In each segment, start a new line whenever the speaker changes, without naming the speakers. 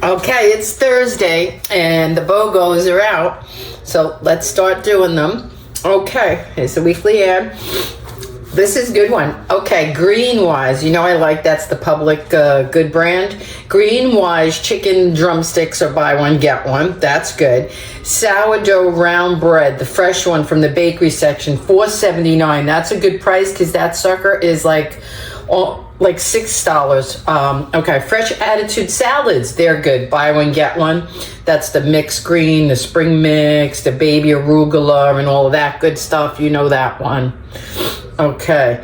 Okay, it's Thursday and the BOGOs are out. So let's start doing them. Okay, it's a weekly ad. This is a good one. Okay, Green Wise. You know I like that's the Public good brand. Green Wise chicken drumsticks are buy one, get one. That's good. Sourdough round bread, the fresh one from the bakery section, $4.79. That's a good price because that sucker is like $6. Okay, fresh attitude salads, they're good. Buy one, get one. That's the mixed green, the spring mix, the baby arugula, and all of that good stuff. You know that one. Okay.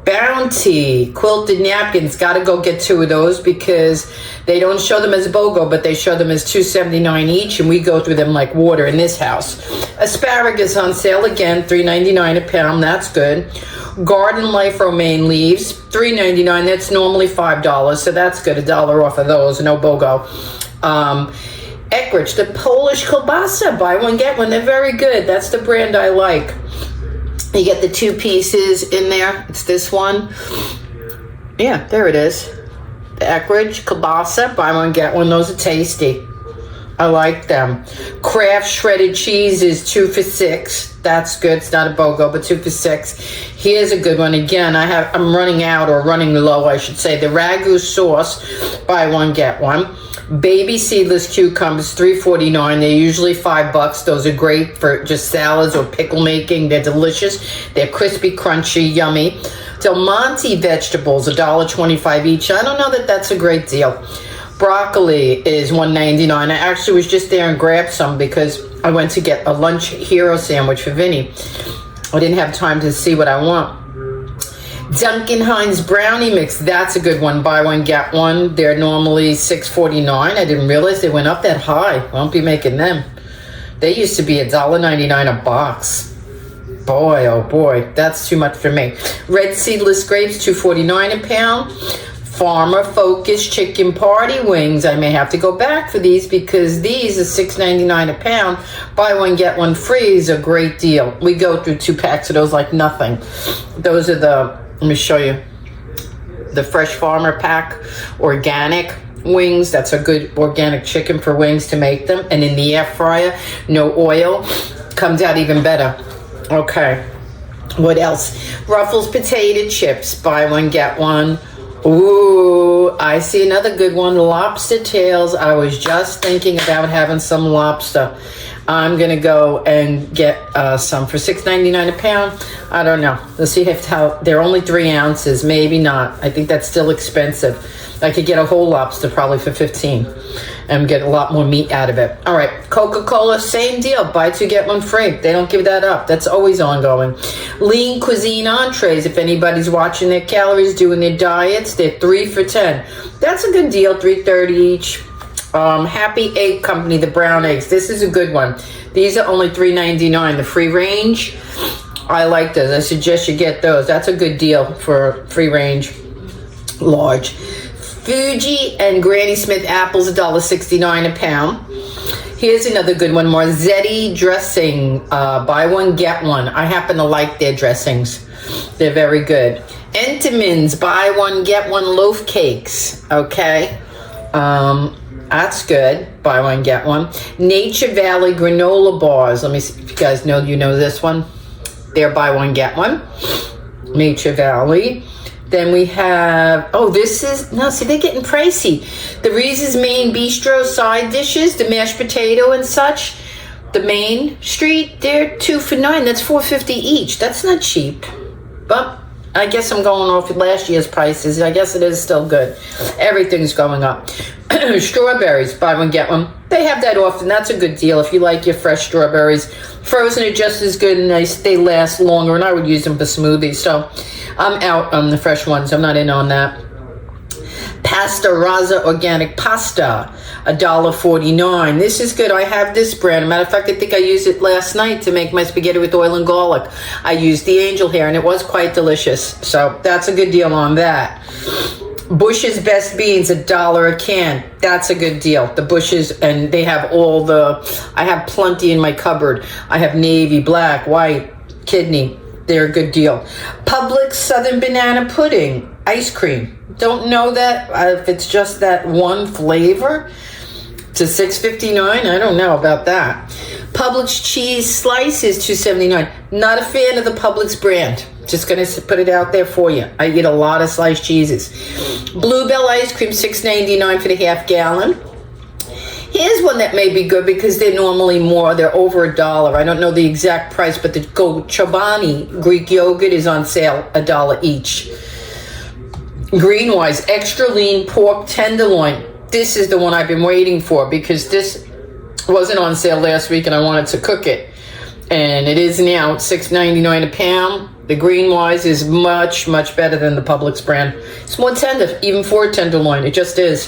Bounty quilted napkins, gotta go get 2 of those because they don't show them as BOGO, but they show them as $2.79 each, and we go through them like water in this house. Asparagus on sale again, $3.99 a pound. That's good. Garden Life romaine leaves, $3.99. That's normally $5, so that's good. $1 off of those. No BOGO. Eckrich, the Polish kielbasa, buy one get one. They're very good. That's the brand I like. You get the 2 pieces in there. It's this one. Yeah, there it is. The Eckrich kielbasa, buy one get one. Those are tasty. I like them. Kraft shredded cheese is 2 for $6. That's good. It's not a BOGO, but 2 for $6. Here's a good one. Again, I'm running out, or running low, I should say. The ragu sauce, buy one get one. Baby seedless cucumbers, $3.49. They're usually $5. Those are great for just salads or pickle making. They're delicious. They're crispy, crunchy, yummy. Del Monte vegetables, $1.25 each. I don't know that that's a great deal. Broccoli is $1.99. I actually was just there and grabbed some because I went to get a lunch hero sandwich for Vinny. I didn't have time to see what I want. Duncan Hines brownie mix, that's a good one. Buy one, get one. They're normally $6.49. I didn't realize they went up that high. Won't be making them. They used to be $1.99 a box. Boy, oh boy, that's too much for me. Red seedless grapes, $2.49 a pound. Farmer Focus chicken party wings. I may have to go back for these because these are $6.99 a pound. Buy one, get one free is a great deal. We go through 2 packs of those like nothing. Those are let me show you. The Fresh Farmer pack, organic wings. That's a good organic chicken for wings to make them. And in the air fryer, no oil. Comes out even better. Okay. What else? Ruffles potato chips. Buy one, get one. Ooh, I see another good one. Lobster tails. I was just thinking about having some lobster. I'm going to go and get some for $6.99 a pound. I don't know. Let's see how they're only 3 ounces. Maybe not. I think that's still expensive. I could get a whole lobster probably for $15 and get a lot more meat out of it. All right, Coca-Cola, same deal. Buy 2, get 1 free. They don't give that up. That's always ongoing. Lean cuisine entrees. If anybody's watching their calories, doing their diets, they're 3 for $10. That's a good deal, $3.30 each. Happy Egg Company, the brown eggs. This is a good one. These are only $3.99. The free range, I like those. I suggest you get those. That's a good deal for free range, large. Fuji and Granny Smith apples, $1.69 a pound. Here's another good one, Marzetti dressing. Buy one, get one. I happen to like their dressings. They're very good. Entenmann's, buy one, get one loaf cakes. Okay. That's good. Buy one, get one. Nature Valley granola bars. Let me see if you guys know this one. They're buy one, get one. Nature Valley. Then we have, they're getting pricey. The Reese's Main Bistro side dishes, the mashed potato and such. The Main Street, they're 2 for $9. That's $4.50 each. That's not cheap. But I guess I'm going off with last year's prices. I guess it is still good. Everything's going up. Strawberries, buy one, get one. They have that often. That's a good deal if you like your fresh strawberries. Frozen are just as good and they last longer, and I would use them for smoothies. So I'm out on the fresh ones. I'm not in on that. Pasta Raza organic pasta, $1.49. This is good. I have this brand. Matter of fact, I think I used it last night to make my spaghetti with oil and garlic. I used the angel hair, and it was quite delicious. So that's a good deal on that. Bush's Best Beans, $1 a can. That's a good deal. The Bush's, and they have I have plenty in my cupboard. I have navy, black, white, kidney. They're a good deal. Publix Southern Banana Pudding, ice cream. Don't know that if it's just that one flavor. to $6.59. I don't know about that. Publix cheese slices, $2.79. Not a fan of the Publix brand. Just gonna put it out there for you. I eat a lot of sliced cheeses. Bluebell ice cream, $6.99 for the half gallon. Here's one that may be good because they're normally more. They're over $1. I don't know the exact price, but the Chobani Greek yogurt is on sale, $1 each. Greenwise extra lean pork tenderloin. This is the one I've been waiting for because this wasn't on sale last week and I wanted to cook it. And it is now $6.99 a pound. The Greenwise is much, much better than the Publix brand. It's more tender, even for a tenderloin. It just is.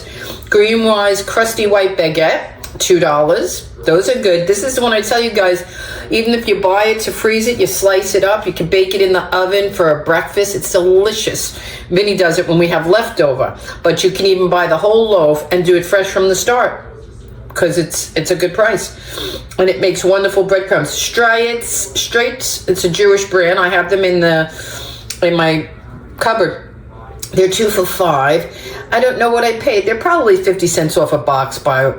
Greenwise crusty white baguette, $2. Those are good. This is the one I tell you guys, even if you buy it to freeze it, you slice it up, you can bake it in the oven for a breakfast. It's delicious. Vinny does it when we have leftover. But you can even buy the whole loaf and do it fresh from the start, because it's a good price, and it makes wonderful breadcrumbs. Straits, it's a Jewish brand. I have them in my cupboard. They're 2 for $5. I don't know what I paid. They're probably 50 cents off a box by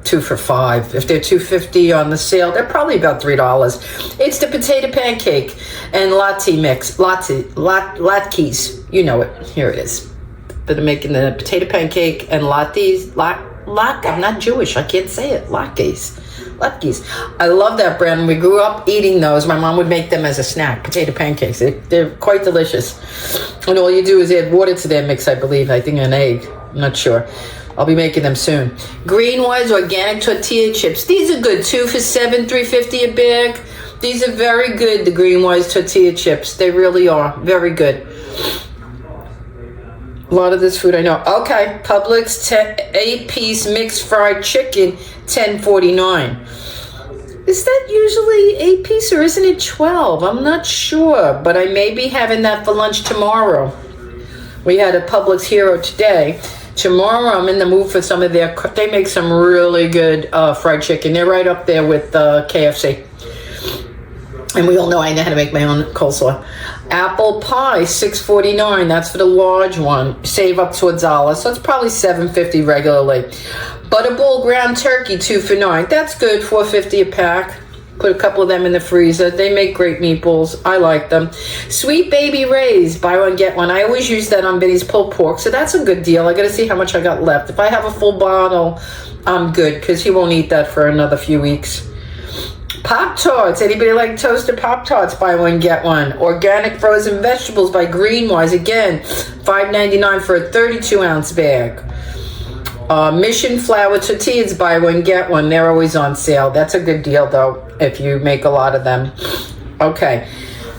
2 for $5. If they're $2.50 on the sale, they're probably about $3. It's the potato pancake and latte mix. Latkes, you know it. Here it is. But I'm making the potato pancake and lattes. I'm not Jewish. I can't say it. Latkes. I love that brand. We grew up eating those. My mom would make them as a snack. Potato pancakes. They're quite delicious. And all you do is add water to their mix, I believe. I think an egg. I'm not sure. I'll be making them soon. Greenwise organic tortilla chips. These are good. 2 for $7, $3.50 a bag. These are very good, the Greenwise tortilla chips. They really are. Very good. A lot of this food I know. Okay, Publix 8-piece mixed fried chicken, $10.49. Is that usually 8-piece or isn't it 12? I'm not sure, but I may be having that for lunch tomorrow. We had a Publix Hero today. Tomorrow I'm in the mood for some of their, they make some really good fried chicken. They're right up there with KFC. And we all know I know how to make my own coleslaw. Apple pie, $6.49. That's for the large one. Save up to $1. So it's probably $7.50 regularly. Butterball ground turkey, 2 for $9. That's good, $4.50 a pack. Put a couple of them in the freezer. They make great meatballs. I like them. Sweet Baby Ray's, buy one, get one. I always use that on Vinny's pulled pork. So that's a good deal. I got to see how much I got left. If I have a full bottle, I'm good because he won't eat that for another few weeks. Pop-Tarts. Anybody like toasted Pop-Tarts? Buy one, get one. Organic frozen vegetables by Greenwise. Again, $5.99 for a 32-ounce bag. Mission flour tortillas. Buy one, get one. They're always on sale. That's a good deal, though, if you make a lot of them. Okay.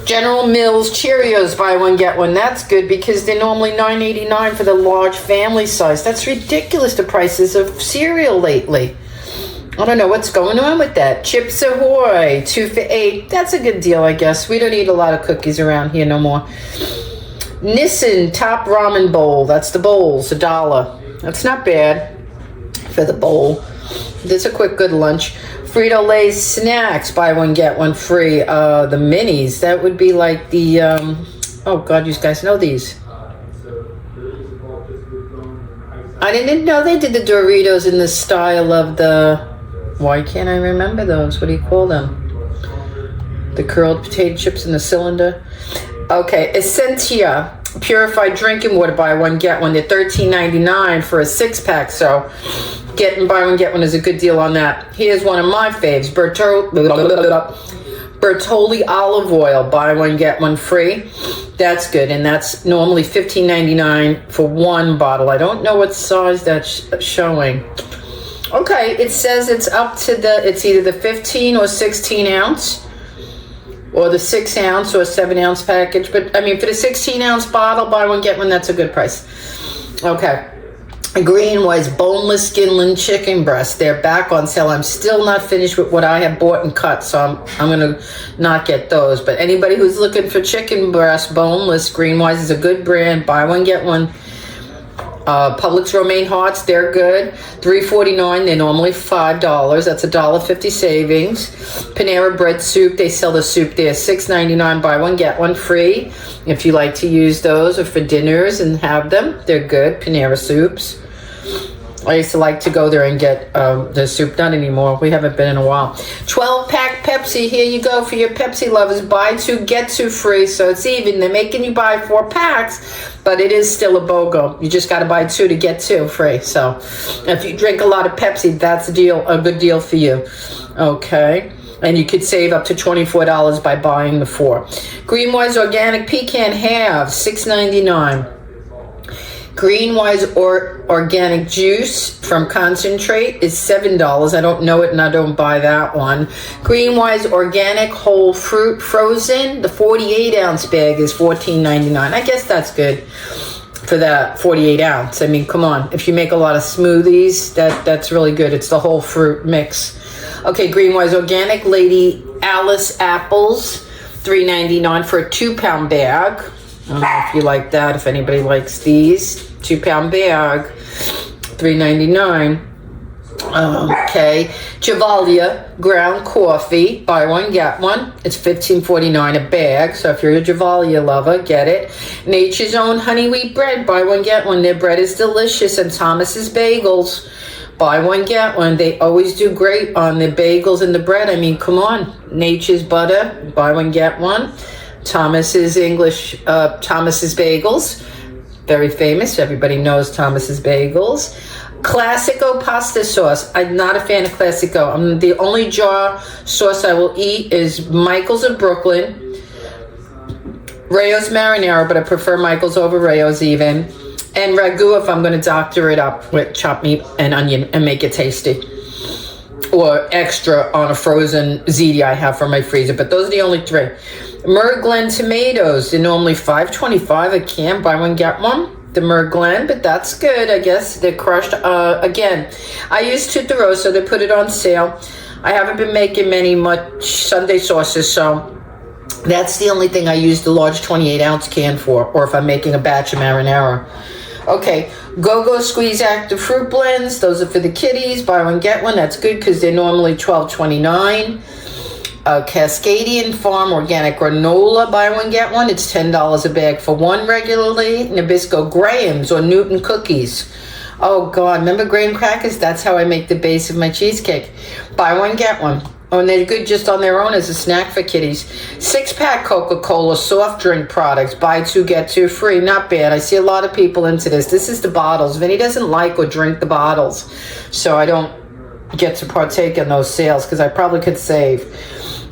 General Mills Cheerios. Buy one, get one. That's good because they're normally $9.89 for the large family size. That's ridiculous, the prices of cereal lately. I don't know what's going on with that. Chips Ahoy, 2 for $8. That's a good deal, I guess. We don't eat a lot of cookies around here no more. Nissin Top Ramen Bowl. That's the bowls, $1. That's not bad for the bowl. That's a quick, good lunch. Frito-Lay snacks. Buy one, get one free. The minis. That would be like the... oh, God, you guys know these. I didn't know they did the Doritos in the style of the... Why can't I remember those? What do you call them? The curled potato chips in the cylinder. Okay, Essentia purified drinking water. Buy one, get one. They're $13.99 for a 6-pack. So, buy one, get one is a good deal on that. Here's one of my faves. Bertolli olive oil. Buy one, get one free. That's good, and that's normally $15.99 for one bottle. I don't know what size that's showing. Okay, it says it's up to it's either the 15 or 16 ounce, or the 6 ounce or 7 ounce package. But I mean, for the 16 ounce bottle, buy one, get one, that's a good price. Okay. Greenwise boneless skinless chicken breast. They're back on sale. I'm still not finished with what I have bought and cut, so I'm going to not get those. But anybody who's looking for chicken breast, boneless, Greenwise is a good brand. Buy one, get one. Publix romaine hearts, they're good. $3.49. They're normally $5. That's $1.50 savings. Panera bread soup, they sell the soup there. $6.99. Buy one, get one free. If you like to use those or for dinners and have them, they're good. Panera soups. I used to like to go there and get the soup. Not anymore. We haven't been in a while. 12-pack Pepsi. Here you go for your Pepsi lovers. Buy 2, get 2 free. So it's even. They're making you buy 4 packs, but it is still a BOGO. You just got to buy 2 to get 2 free. So if you drink a lot of Pepsi, that's a good deal for you. Okay. And you could save up to $24 by buying the 4. Greenwise Organic Pecan Halves, $6.99. Greenwise Organic Juice from Concentrate is $7. I don't know it and I don't buy that one. Greenwise Organic Whole Fruit Frozen, the 48-ounce bag is $14.99. I guess that's good for that 48-ounce. I mean, come on. If you make a lot of smoothies, that's really good. It's the whole fruit mix. Okay, Greenwise Organic Lady Alice Apples, $3.99 for a 2-pound bag. I don't know if you like that, if anybody likes these. 2-pound bag, $3.99. Okay, Javalia ground coffee, buy 1 get 1. It's $15.49 a bag. So if you're a Javalia lover, get it. Nature's Own honey wheat bread, buy 1 get 1. Their bread is delicious. And Thomas's Bagels, buy 1 get 1. They always do great on the bagels and the bread. I mean, come on. Nature's butter, buy 1 get 1. Thomas's Bagels, very famous. Everybody knows Thomas's Bagels. Classico pasta sauce. I'm not a fan of Classico. The only jar sauce I will eat is Michael's of Brooklyn. Rayo's marinara, but I prefer Michael's over Rayo's even. And ragu if I'm going to doctor it up with chopped meat and onion and make it tasty. Or extra on a frozen ziti I have from my freezer. But those are the only 3. Merglen tomatoes, they're normally $5.25 a can. Buy 1 get 1. The Merglen, but that's good. I guess they're crushed. Again, I use Tutarosa. They put it on sale. I haven't been making much Sunday sauces, so that's the only thing I use the large 28-ounce can for, or if I'm making a batch of marinara. Okay, Go-Go Squeeze Active Fruit Blends. Those are for the kiddies. Buy 1 get 1. That's good because they're normally $12.29. Cascadian Farm Organic Granola, buy 1 get 1. It's $10 a bag for 1 regularly. Nabisco Grahams or Newton cookies. Oh God, remember graham crackers? That's how I make the base of my cheesecake. Buy 1 get 1. Oh, and they're good just on their own as a snack for kiddies. 6-pack Coca-Cola soft drink products. Buy 2, get 2 free. Not bad. I see a lot of people into this. This is the bottles. Vinny doesn't like or drink the bottles, so I don't get to partake in those sales because I probably could save.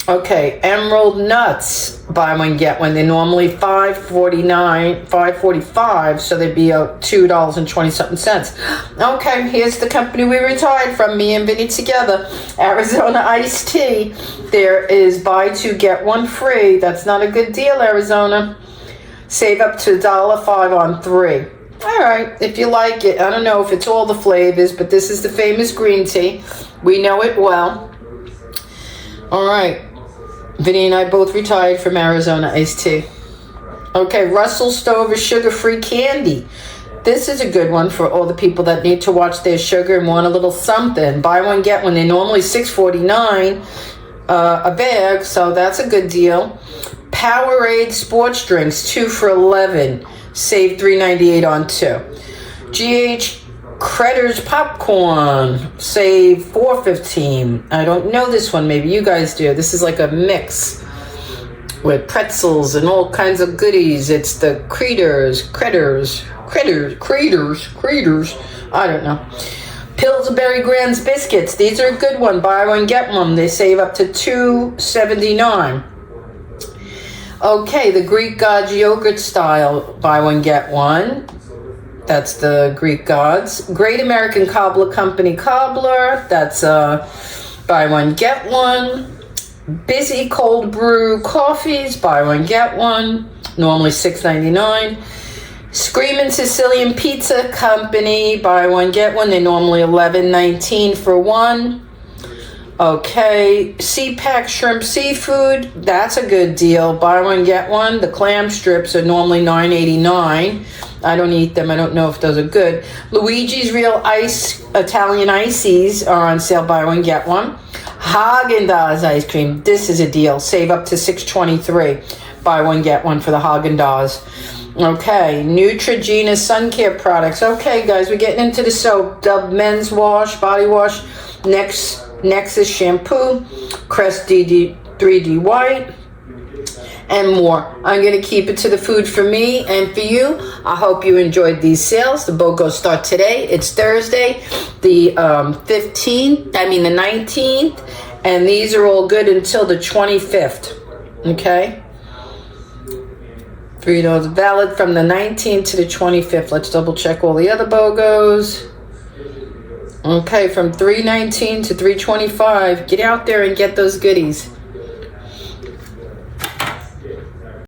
Okay, Emerald Nuts, buy 1 get 1. They're normally $5.45, so they'd be $2.20-something. Okay, here's the company we retired from, me and Vinny together. Arizona Iced Tea. There is buy 2 get 1 free. That's not a good deal, Arizona. Save up to $1.05 on 3. All right, if you like it. I don't know if it's all the flavors, but this is the famous green tea. We know it well. All right. Vinny and I both retired from Arizona Iced Tea. Okay, Russell Stover sugar-free candy. This is a good one for all the people that need to watch their sugar and want a little something. Buy 1 get 1. They're normally $6.49 a bag, so that's a good deal. Powerade sports drinks, 2 for $11. Save $3.98 on 2. GH Creditors popcorn, save $4.15. I don't know this one. Maybe you guys do. This is like a mix with pretzels and all kinds of goodies. It's the Critters. I don't know. Pillsbury Grand's biscuits. These are a good one. Buy 1 get 1. They save up to $2.79. Okay, the Greek Gods yogurt style. Buy 1 get 1. That's the Greek Gods. Great American Cobbler Company Cobbler. That's buy 1 get 1. Busy Cold Brew Coffees. Buy 1 get 1. Normally $6.99. Screamin' Sicilian Pizza Company. Buy 1 get 1. They're normally $11.19 for 1. Okay, C-Pack Shrimp Seafood. That's a good deal. Buy 1 get 1. The clam strips are normally $9.89. I don't eat them. I don't know if those are good. Luigi's Real Ice Italian Ices are on sale. Buy 1 get 1. Haagen-Dazs ice cream. This is a deal. Save up to $6.23. Buy 1 get 1 for the Haagen-Dazs. Okay, Neutrogena sun care products. Okay, guys, we're getting into the soap. Dove men's wash, body wash, Nexus shampoo, Crest 3D white, and more. I'm going to keep it to the food for me and for you. I hope you enjoyed these sales. The BOGO start today. It's Thursday, the 19th, and these are all good until the 25th. Okay? $3 valid from the 19th to the 25th. Let's double check all the other BOGOs. Okay, from $3.19 to $3.25. Get out there and get those goodies.